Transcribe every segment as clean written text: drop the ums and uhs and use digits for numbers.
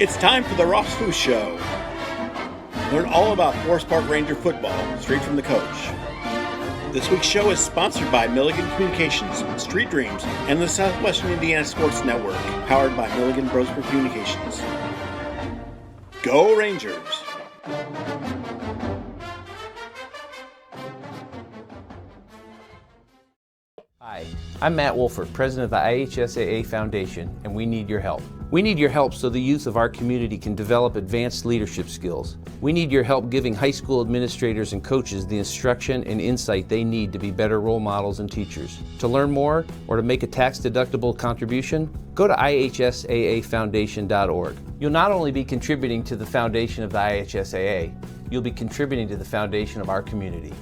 It's time for the Ross Fuhs Show. Learn all about Forest Park Ranger football straight from the coach. This week's show is sponsored by Milligan Communications, Street Dreams, and the Southwestern Indiana Sports Network, powered by Milligan Brosper Communications. Go Rangers! Hi, I'm Matt Wolford, president of the IHSAA Foundation, and we need your help. We need your help so the youth of our community can develop advanced leadership skills. We need your help giving high school administrators and coaches the instruction and insight they need to be better role models and teachers. To learn more or to make a tax-deductible contribution, go to ihsaafoundation.org. You'll not only be contributing to the foundation of the IHSAA, you'll be contributing to the foundation of our community.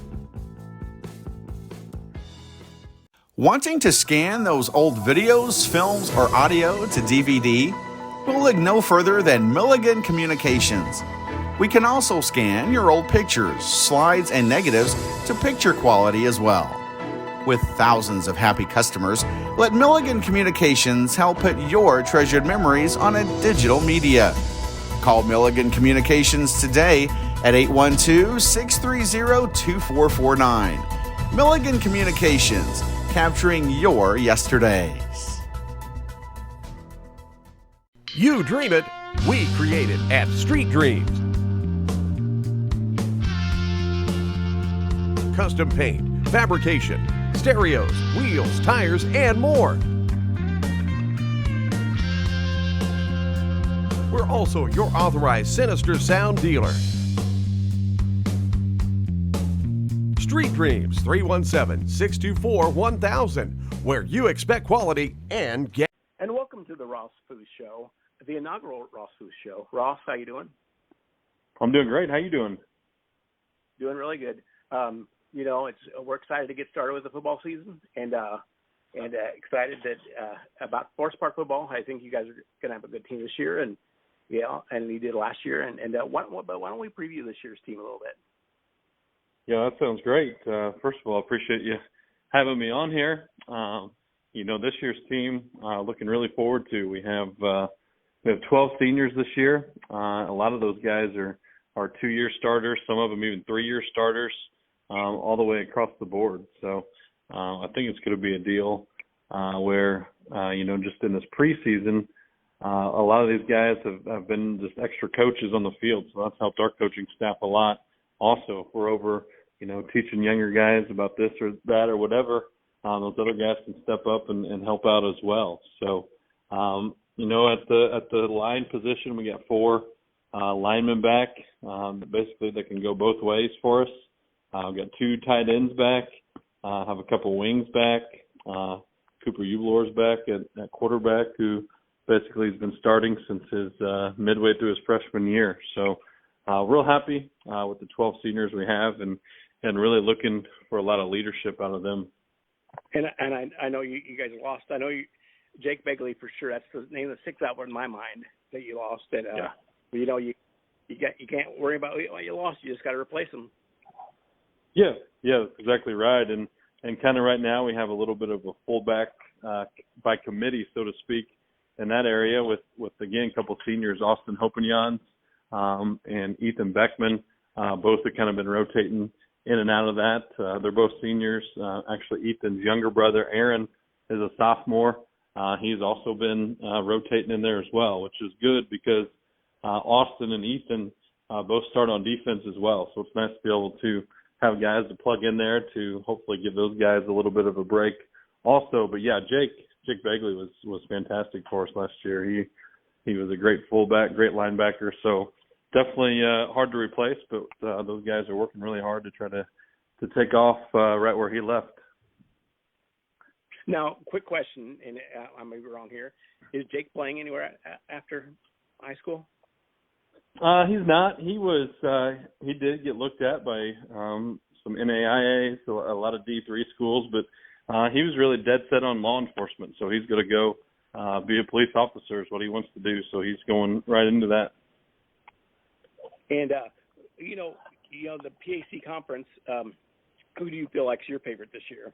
Wanting to scan those old videos, films, or audio to DVD? We'll look no further than Milligan Communications. We can also scan your old pictures, slides, and negatives to picture quality as well. With thousands of happy customers, let Milligan Communications help put your treasured memories on a digital media. Call Milligan Communications today at 812-630-2449. Milligan Communications, capturing your yesterdays. You dream it, we create it at Street Dreams. Custom paint, fabrication, stereos, wheels, tires, and more. We're also your authorized Sinister Sound dealer. Street Dreams, 317-624-1000, where you expect quality and get. And welcome to the Ross Fuhs Show, the inaugural Ross Fuhs Show. Ross, how you doing? I'm doing great. How you doing? Doing really good. We're excited to get started with the football season, and excited that about Forest Park football. I think you guys are going to have a good team this year, and you did last year. And why don't we preview this year's team a little bit? Yeah, that sounds great. First of all, I appreciate you having me on here. This year's team, looking really forward to. We have 12 seniors this year. A lot of those guys are 2-year starters, some of them even 3-year starters, all the way across the board. So I think it's going to be a deal where, just in this preseason, a lot of these guys have been just extra coaches on the field. So that's helped our coaching staff a lot. Also, if we're over, teaching younger guys about this or that or whatever, those other guys can step up and help out as well. So, at the line position, we got 4 linemen back. Basically, they can go both ways for us. We've got 2 tight ends back. Have a couple wings back. Cooper Ublor's back at quarterback, who basically has been starting since his midway through his freshman year. So, real happy with the 12 seniors we have, and really looking for a lot of leadership out of them. And I know you guys lost. I know Jake Begley for sure. That's the name that sticks out in my mind that you lost. And you can't worry about what you lost. You just got to replace them. Yeah, that's exactly right. And kind of right now we have a little bit of a fullback by committee, so to speak, in that area with again a couple seniors, Austin Hopenians and Ethan Beckman. Both have kind of been rotating in and out of that. They're both seniors. Actually, Ethan's younger brother, Aaron, is a sophomore. He's also been rotating in there as well, which is good because Austin and Ethan both start on defense as well. So it's nice to be able to have guys to plug in there to hopefully give those guys a little bit of a break also. But, yeah, Jake Begley was fantastic for us last year. He was a great fullback, great linebacker. So definitely hard to replace, but those guys are working really hard to try to take off right where he left. Now, quick question, and I may be wrong here. Is Jake playing anywhere after high school? He's not. He did get looked at by some NAIA, so a lot of D3 schools, but he was really dead set on law enforcement. So he's going to go be a police officer is what he wants to do. So he's going right into that. And, the PAC conference, who do you feel like is your favorite this year?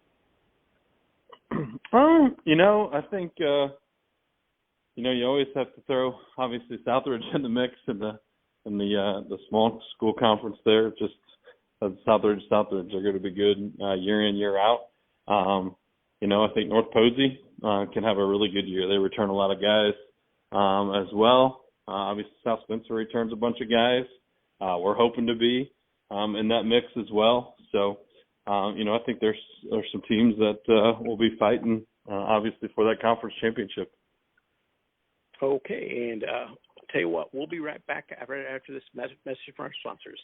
I think you always have to throw obviously Southridge in the mix in the small school conference there. Just Southridge are going to be good year in, year out. I think North Posey can have a really good year. They return a lot of guys as well. Obviously, South Spencer returns a bunch of guys. We're hoping to be in that mix as well. So, I think there's some teams that will be fighting, obviously, for that conference championship. Okay, and I'll tell you what, we'll be right back after this message from our sponsors.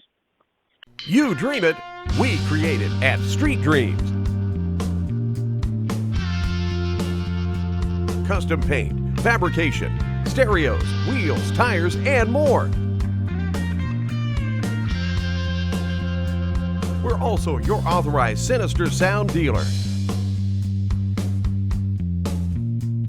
You dream it, we create it at Street Dreams. Custom paint, fabrication, stereos, wheels, tires, and more. We're also your authorized Sinister Sound dealer.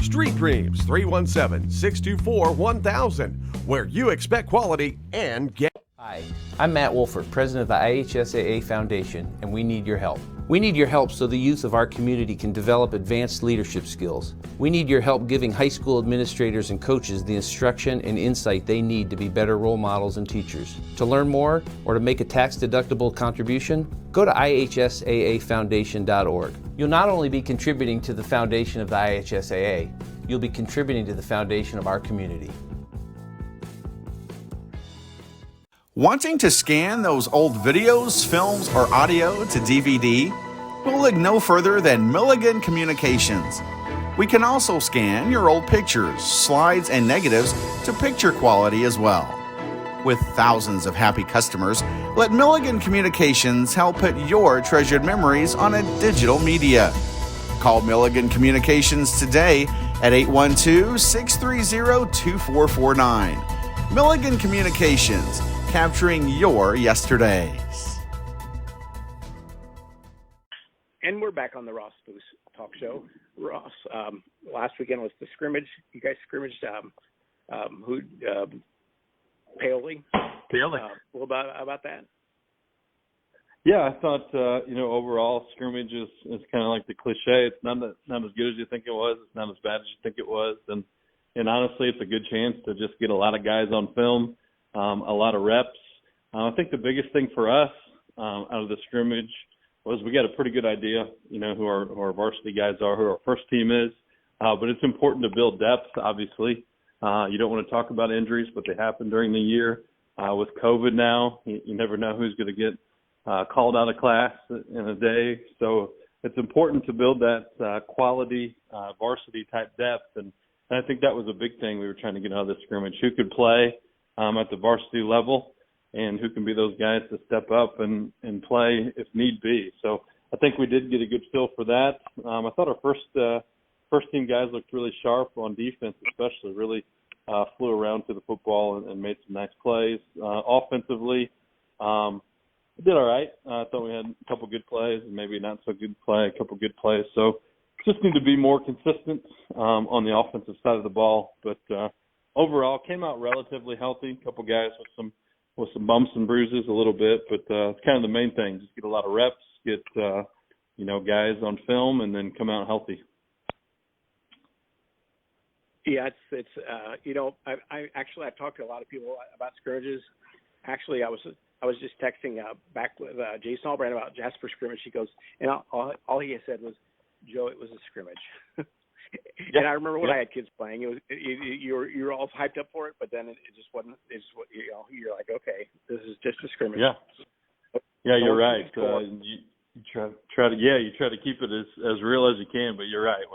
Street Dreams, 317-624-1000, where you expect quality and get. Hi, I'm Matt Wolford, president of the IHSAA Foundation, and we need your help. We need your help so the youth of our community can develop advanced leadership skills. We need your help giving high school administrators and coaches the instruction and insight they need to be better role models and teachers. To learn more or to make a tax-deductible contribution, go to ihsaafoundation.org. You'll not only be contributing to the foundation of the IHSAA, you'll be contributing to the foundation of our community. Wanting to scan those old videos, films, or audio to DVD? We'll look no further than Milligan Communications. We can also scan your old pictures, slides, and negatives to picture quality as well. With thousands of happy customers, let Milligan Communications help put your treasured memories on a digital media. Call Milligan Communications today at 812-630-2449. Milligan Communications, capturing your yesterdays. And we're back on the Ross Fuhs Talk Show. Ross, last weekend was the scrimmage. You guys scrimmaged Paoli. What about that? Yeah, I thought overall scrimmage is kind of like the cliche. It's not as good as you think it was. It's not as bad as you think it was, and honestly, it's a good chance to just get a lot of guys on film. A lot of reps. I think the biggest thing for us out of the scrimmage was we got a pretty good idea, who our varsity guys are, who our first team is. But it's important to build depth, obviously. You don't want to talk about injuries, but they happen during the year. With COVID now, you never know who's going to get called out of class in a day. So it's important to build that quality varsity-type depth. And I think that was a big thing we were trying to get out of the scrimmage. Who could play at the varsity level, and who can be those guys to step up and play if need be. So I think we did get a good feel for that. I thought our first team guys looked really sharp on defense, especially really flew around to the football and made some nice plays. Offensively, did all right. I thought we had a couple good plays and maybe not so good play, a couple good plays. So just need to be more consistent on the offensive side of the ball. But overall, came out relatively healthy. A couple guys with some bumps and bruises a little bit, but it's kind of the main thing. Just get a lot of reps, get guys on film, and then come out healthy. Yeah, it's I've talked to a lot of people about scrimmages. Actually, I was just texting back with Jason Albrand about Jasper scrimmage. He goes, and all he said was, "Joe, it was a scrimmage." And I remember when I had kids playing, it was you were all hyped up for it, but then it just wasn't. It's what you're like, okay, this is just a scrimmage. Yeah, you're right. You try to keep it as real as you can, but you're right.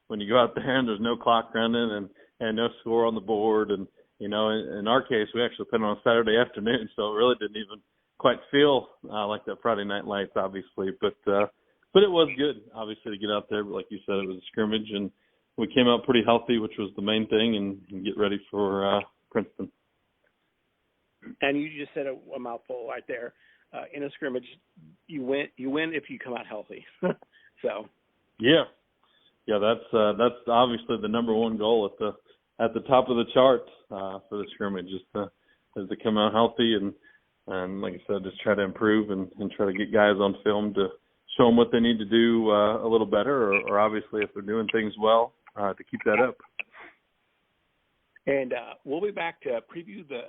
When you go out there and there's no clock running and no score on the board, and in our case, we actually put it on Saturday afternoon, so it really didn't even quite feel like that Friday Night Lights, obviously, but it was good, obviously, to get out there. But like you said, it was a scrimmage, and we came out pretty healthy, which was the main thing, and get ready for Princeton. And you just said a mouthful right there. In a scrimmage, you win if you come out healthy. So. Yeah, that's obviously the number one goal at the top of the chart for the scrimmage is to come out healthy and like I said, just try to improve and try to get guys on film to show them what they need to do a little better, or obviously if they're doing things well, to keep that up. And we'll be back to preview the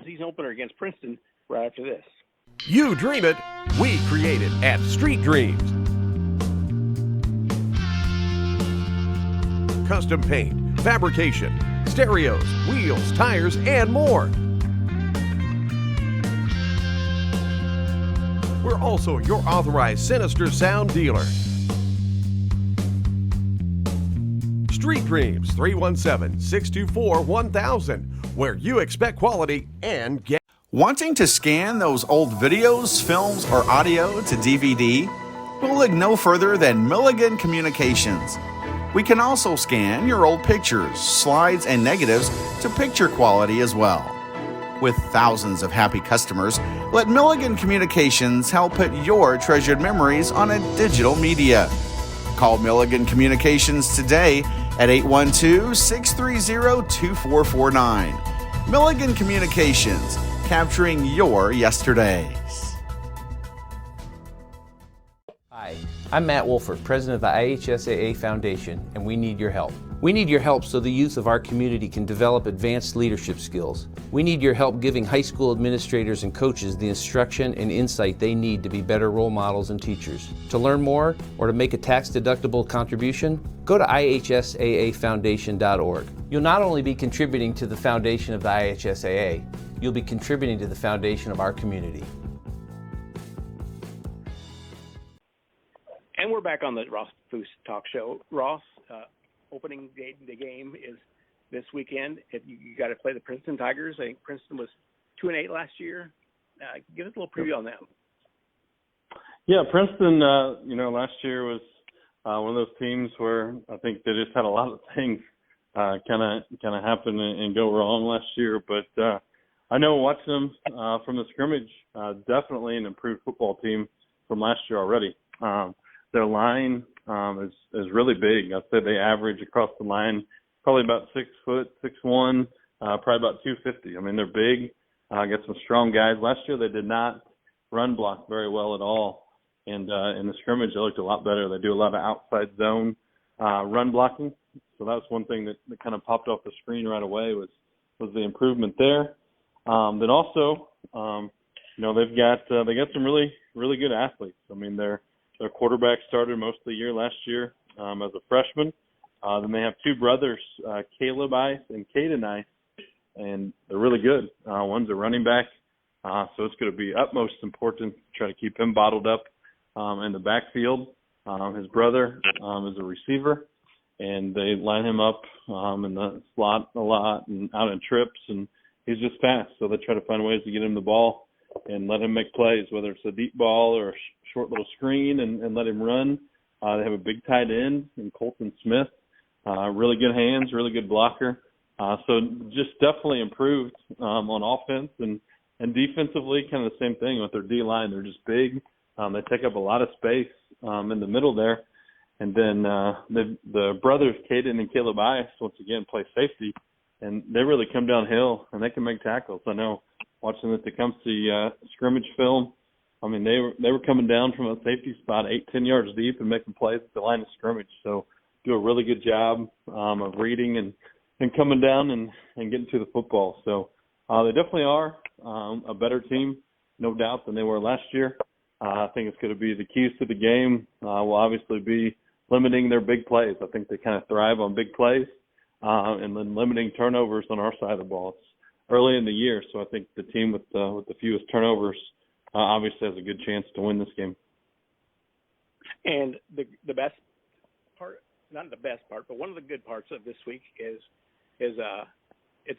season opener against Princeton right after this. You dream it, we create it at Street Dreams. Custom paint, fabrication, stereos, wheels, tires, and more. We're also your authorized Sinister Sound dealer. Street Dreams, 317-624-1000, where you expect quality and get. Wanting to scan those old videos, films, or audio to DVD? We'll look no further than Milligan Communications. We can also scan your old pictures, slides, and negatives to picture quality as well. With thousands of happy customers, let Milligan Communications help put your treasured memories on a digital media. Call Milligan Communications today at 812-630-2449. Milligan Communications, capturing your yesterdays. Hi, I'm Matt Wolford, president of the IHSAA Foundation, and we need your help. We need your help so the youth of our community can develop advanced leadership skills. We need your help giving high school administrators and coaches the instruction and insight they need to be better role models and teachers. To learn more or to make a tax-deductible contribution, go to ihsaafoundation.org. You'll not only be contributing to the foundation of the IHSAA, you'll be contributing to the foundation of our community. And we're back on the Ross Fuhs Talk Show. Ross, opening day the game is this weekend. You got to play the Princeton Tigers. I think Princeton was 2-8 last year. Give us a little preview on them. Yeah, Princeton, last year was one of those teams where I think they just had a lot of things kind of happen and go wrong last year. But I know watching them from the scrimmage, definitely an improved football team from last year already. Their line is really big. I'd say they average across the line probably about 6 foot, 6'1", probably about 250. I mean, they're big. Got some strong guys. Last year they did not run block very well at all, and in the scrimmage they looked a lot better. They do a lot of outside zone run blocking, so that was one thing that kind of popped off the screen right away was the improvement there. Then also, they got some really good athletes. I mean, their quarterback started most of the year last year as a freshman. Then they have two brothers, Caleb Ice and Caden Ice, and they're really good. One's a running back, so it's going to be utmost important to try to keep him bottled up in the backfield. His brother is a receiver, and they line him up in the slot a lot and out in trips, and he's just fast. So they try to find ways to get him the ball and let him make plays, whether it's a deep ball or a short little screen, and let him run. They have a big tight end in Colton Smith, really good hands, really good blocker. So just definitely improved on offense and defensively, kind of the same thing with their D-line. They're just big. They take up a lot of space in the middle there. And then the brothers, Caden and Caleb Ice, once again, play safety, and they really come downhill, and they can make tackles. I know watching the Tecumseh scrimmage film, I mean, they were coming down from a safety spot 8-10 yards deep and making plays at the line of scrimmage. So do a really good job of reading and coming down and getting to the football. So they definitely are a better team, no doubt, than they were last year. I think it's going to be the keys to the game will obviously be limiting their big plays. I think they kind of thrive on big plays and then limiting turnovers on our side of the ball. It's early in the year, so I think the team with the fewest turnovers obviously has a good chance to win this game. And the best part, not the best part, but one of the good parts of this week is it's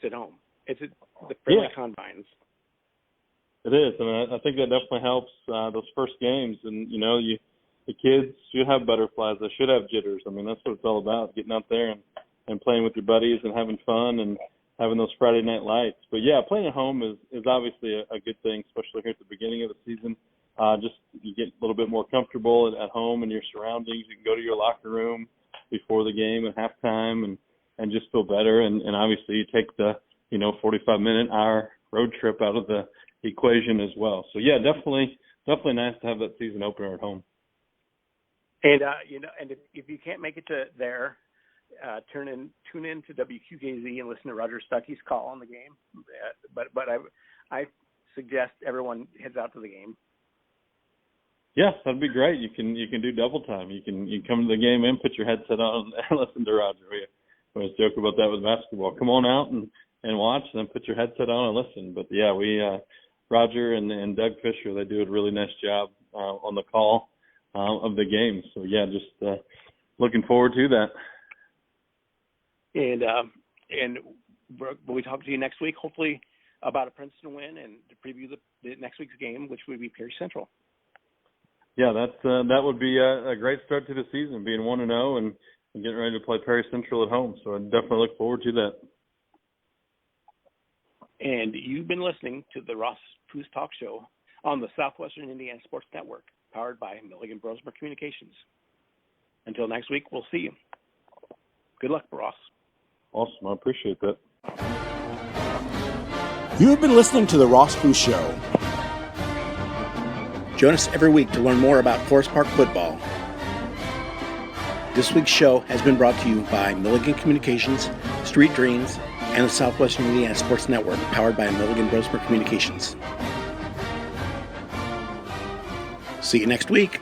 at home. It's at the friendly confines. It is, and I think that definitely helps those first games. And, the kids should have butterflies. They should have jitters. I mean, that's what it's all about, getting out there and playing with your buddies and having fun and having those Friday night lights. But, yeah, playing at home is obviously a good thing, especially here at the beginning of the season. Just you get a little bit more comfortable at home in your surroundings. You can go to your locker room before the game at halftime and just feel better. And obviously you take the, 45-minute hour road trip out of the equation as well. So, yeah, definitely nice to have that season opener at home. And, and if you can't make it to there, tune in to WQKZ and listen to Roger Stuckey's call on the game. But I suggest everyone heads out to the game. Yeah, that'd be great. You can do double time. You can come to the game and put your headset on and listen to Roger. We always joke about that with basketball. Come on out and watch, and then put your headset on and listen. But yeah, Roger and Doug Fisher, they do a really nice job on the call of the game. So yeah, just looking forward to that. And we'll be talking to you next week, hopefully about a Princeton win and to preview the next week's game, which would be Perry Central. Yeah, that would be a great start to the season, being 1-0 and getting ready to play Perry Central at home. So I definitely look forward to that. And you've been listening to the Ross Fuhs Talk Show on the Southwestern Indiana Sports Network, powered by Milligan Brosmer Communications. Until next week, we'll see you. Good luck, Ross. Awesome. I appreciate that. You have been listening to The Ross Fuhs Show. Join us every week to learn more about Forest Park football. This week's show has been brought to you by Milligan Communications, Street Dreams, and the Southwestern Indiana Sports Network, powered by Milligan Brosmer Communications. See you next week.